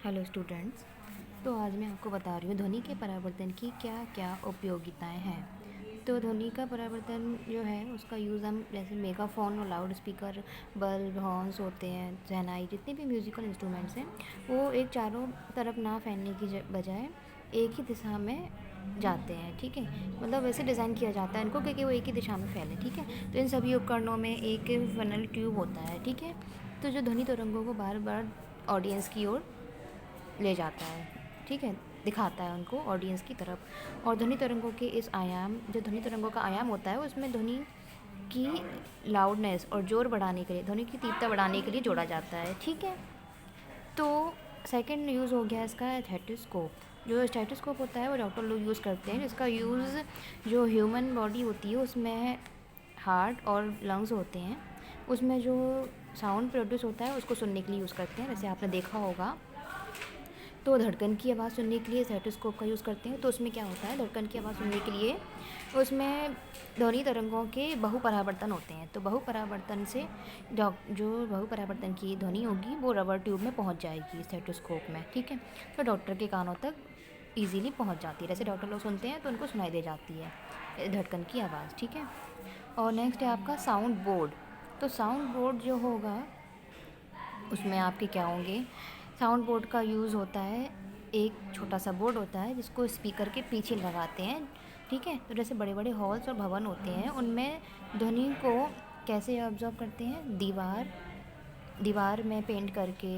Hello students. तो आज मैं आपको बता रही हूँ ध्वनि के परावर्तन की क्या क्या उपयोगिताएं हैं। तो ध्वनि का परावर्तन जो है उसका यूज़ हम जैसे मेगाफोन और लाउड स्पीकर, बल्ब, हॉर्न्स होते हैं, शहनाई, जितने भी म्यूज़िकल इंस्ट्रूमेंट्स हैं वो एक चारों तरफ ना फैलने की बजाय एक ही दिशा में जाते हैं। ठीक है, मतलब वैसे डिज़ाइन किया जाता है इनको क्योंकि वो एक ही दिशा में फैले। ठीक है, तो इन सभी उपकरणों में एक फनल ट्यूब होता है। ठीक है, तो जो ध्वनि तरंगों को बार बार ऑडियंस की ओर ले जाता है। ठीक है, दिखाता है उनको ऑडियंस की तरफ। और ध्वनि तरंगों के इस आयाम, जो ध्वनि तरंगों का आयाम होता है उसमें ध्वनि की लाउडनेस और जोर बढ़ाने के लिए, ध्वनि की तीव्रता बढ़ाने के लिए जोड़ा जाता है। ठीक है, तो सेकंड यूज़ हो गया इसका स्टेथोस्कोप। जो स्टेथोस्कोप होता है वो डॉक्टर लोग यूज़ करते हैं, जिसका यूज़ जो ह्यूमन बॉडी होती है उसमें हार्ट और लंग्स होते हैं, उसमें जो साउंड प्रोड्यूस होता है उसको सुनने के लिए यूज़ करते हैं। जैसे आपने देखा होगा तो धड़कन की आवाज़ सुनने के लिए स्टेथोस्कोप का यूज़ करते हैं। तो उसमें क्या होता है, धड़कन की आवाज़ सुनने के लिए उसमें ध्वनि तरंगों के बहुपरावर्तन होते हैं। तो बहुपरावर्तन से जो बहुपरावर्तन की ध्वनि होगी वो रबर ट्यूब में पहुंच जाएगी स्टेथोस्कोप में। ठीक है, तो डॉक्टर के कानों तक ईजीली पहुंच जाती है। जैसे डॉक्टर लोग सुनते हैं तो उनको सुनाई दे जाती है धड़कन की आवाज़। ठीक है, और नेक्स्ट है आपका साउंड बोर्ड। तो साउंड बोर्ड जो होगा उसमें आपके क्या होंगे, साउंड बोर्ड का यूज़ होता है, एक छोटा सा बोर्ड होता है जिसको स्पीकर के पीछे लगाते हैं। ठीक है, तो जैसे बड़े बड़े हॉल्स और भवन होते हैं उनमें ध्वनि को कैसे ऑब्जर्व करते हैं, दीवार में पेंट करके,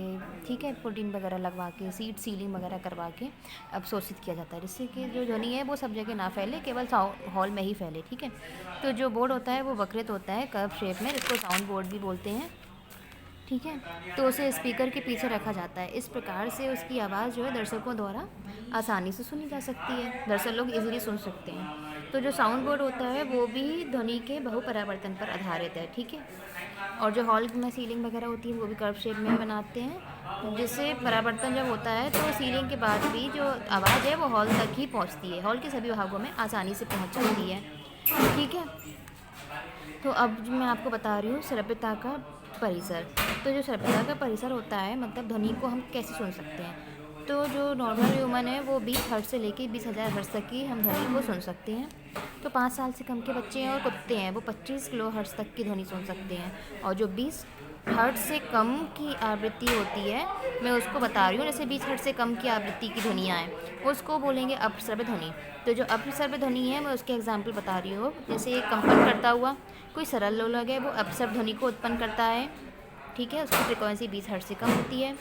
ठीक है, पुटीन वगैरह लगवा के, सीट सीलिंग वगैरह करवा के अवशोषित किया जाता है, जिससे कि जो ध्वनि है वो सब जगह ना फैले, केवल हॉल में ही फैले। ठीक है, तो जो बोर्ड होता है वो वक्रित होता है कर्व शेप में, जिसको साउंड बोर्ड भी बोलते हैं। ठीक है, तो उसे स्पीकर के पीछे रखा जाता है। इस प्रकार से उसकी आवाज़ जो है दर्शकों द्वारा आसानी से सुनी जा सकती है, दर्शक लोग इजीली सुन सकते हैं। तो जो साउंड बोर्ड होता है वो भी ध्वनि के बहुपरावर्तन पर आधारित है। ठीक है, और जो हॉल में सीलिंग वगैरह होती है वो भी कर्व शेप में बनाते हैं, जिससे परावर्तन जब होता है तो सीलिंग के बाद भी जो आवाज़ है वो हॉल तक ही पहुंचती है, हॉल के सभी भागों में आसानी से पहुंच जाती है। ठीक है, तो अब मैं आपको बता रही हूँ श्रव्यता का परिसर। तो जो श्रव्यता का परिसर होता है मतलब ध्वनि को हम कैसे सुन सकते हैं। तो जो नॉर्मल ह्यूमन है वो 20 हर्ट्ज से लेके 20,000 हर्ट्ज तक की हम ध्वनि को सुन सकते हैं। तो 5 साल से कम के बच्चे हैं और कुत्ते हैं वो 25 किलो हर्ट्ज तक की ध्वनि सुन सकते हैं। और जो 20 हर्ट्ज से कम की आवृत्ति होती है, मैं उसको बता रही हूँ, जैसे 20 हर्ट्ज से कम की आवृत्ति की ध्वनियाँ हैं उसको बोलेंगे अपश्रव्य ध्वनि। तो जो अपश्रव्य ध्वनि है मैं उसके एग्जाम्पल बता रही हूँ, जैसे एक कंपन करता हुआ कोई सरल लोलक है वो अपश्रव्य ध्वनि को उत्पन्न करता है। ठीक है, उसकी फ्रिक्वेंसी 20 हर्ट्ज से कम होती है।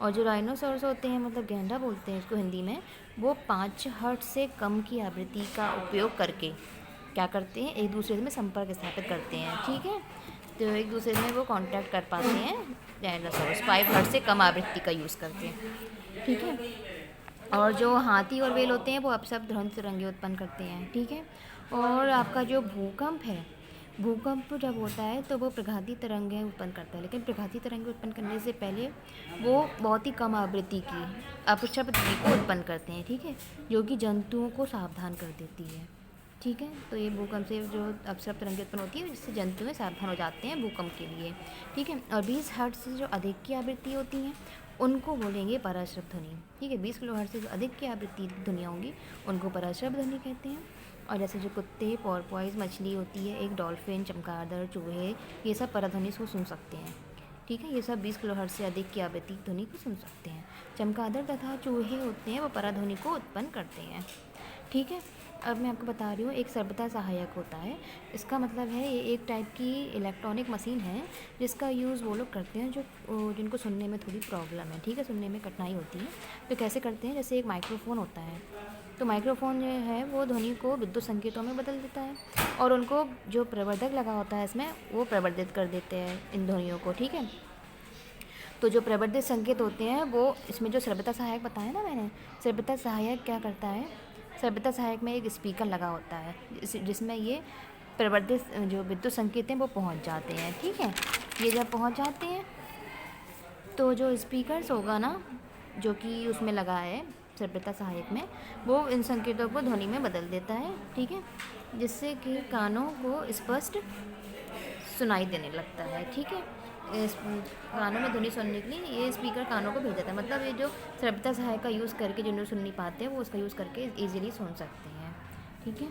और जो राइनोसॉरस होते हैं, मतलब गैंडा बोलते हैं इसको हिंदी में, वो 5 हर्ट्ज से कम की आवृत्ति का उपयोग करके क्या करते हैं, एक दूसरे में संपर्क स्थापित करते हैं। ठीक है, तो एक दूसरे में वो कांटेक्ट कर पाते हैं। डायनासोरस 5 हर्ट्ज से कम आवृत्ति का यूज़ करते हैं। ठीक है, और जो हाथी और व्हेल होते हैं वो अपशब्द ध्वनि तरंगें उत्पन्न करते हैं। ठीक है, और आपका जो भूकंप है, भूकंप जब होता है तो वो प्रघाती तरंगें उत्पन्न करता है, लेकिन प्रघाती तरंगें उत्पन्न करने से पहले वो बहुत ही कम आवृत्ति की अपशब्द ध्वनि को उत्पन्न करते हैं। ठीक है, जो कि जंतुओं को सावधान कर देती है। ठीक है, तो ये भूकंप से जो अपशब्द तरंगें उत्पन्न होती है जिससे जंतु सावधान हो जाते हैं भूकंप के लिए। ठीक है, और 20 हर्ट्ज से जो अधिक की आवृत्ति होती हैं उनको बोलेंगे पराश्रव्य ध्वनि। ठीक है, 20 किलो हर्ट्ज से जो अधिक की आवृत्ति ध्वनियाँ होंगी उनको पराश्रव्य ध्वनि कहते हैं। और जैसे जो कुत्ते, पोर्पोइज, मछली होती है, एक डॉल्फिन, चमगादड़, चूहे, ये सब पराध्वनि को सुन सकते हैं। ठीक है, ये सब 20 किलो हर्ट्ज से अधिक की आवृत्ति ध्वनि को सुन सकते हैं। चमगादड़ तथा चूहे होते हैं वो पराध्वनि को उत्पन्न करते हैं। ठीक है, अब मैं आपको बता रही हूँ एक सर्वथा सहायक होता है। इसका मतलब है ये एक टाइप की इलेक्ट्रॉनिक मशीन है जिसका यूज़ वो लोग करते हैं जो जिनको सुनने में थोड़ी प्रॉब्लम है। ठीक है, सुनने में कठिनाई होती है, तो कैसे करते हैं, जैसे एक माइक्रोफोन होता है। तो माइक्रोफोन जो है वो ध्वनि को विद्युत संकेतों में बदल देता है और उनको जो प्रवर्धक लगा होता है इसमें वो प्रवर्धित कर देते हैं इन ध्वनियों को। ठीक है, तो जो प्रवर्धित संकेत होते हैं वो इसमें जो श्रव्यता सहायक बताया ना मैंने, श्रव्यता सहायक क्या करता है, श्रव्यता सहायक में एक स्पीकर लगा होता है जिसमें ये प्रवर्धित जो विद्युत संकेत हैं वो पहुंच जाते हैं। ठीक है, ये जब पहुंच जाते हैं तो जो स्पीकर्स होगा ना जो कि उसमें लगा है श्रव्यता सहायक में, वो इन संकेतों को ध्वनि में बदल देता है। ठीक है, जिससे कि कानों को स्पष्ट सुनाई देने लगता है। ठीक है, कानों में ध्वनि सुनने के लिए ये स्पीकर कानों को भेज देता है। मतलब ये जो श्रव्यता सहायक का यूज़ करके जिन्हें सुन नहीं पाते हैं वो उसका यूज़ करके ईज़िली सुन सकते हैं। ठीक है।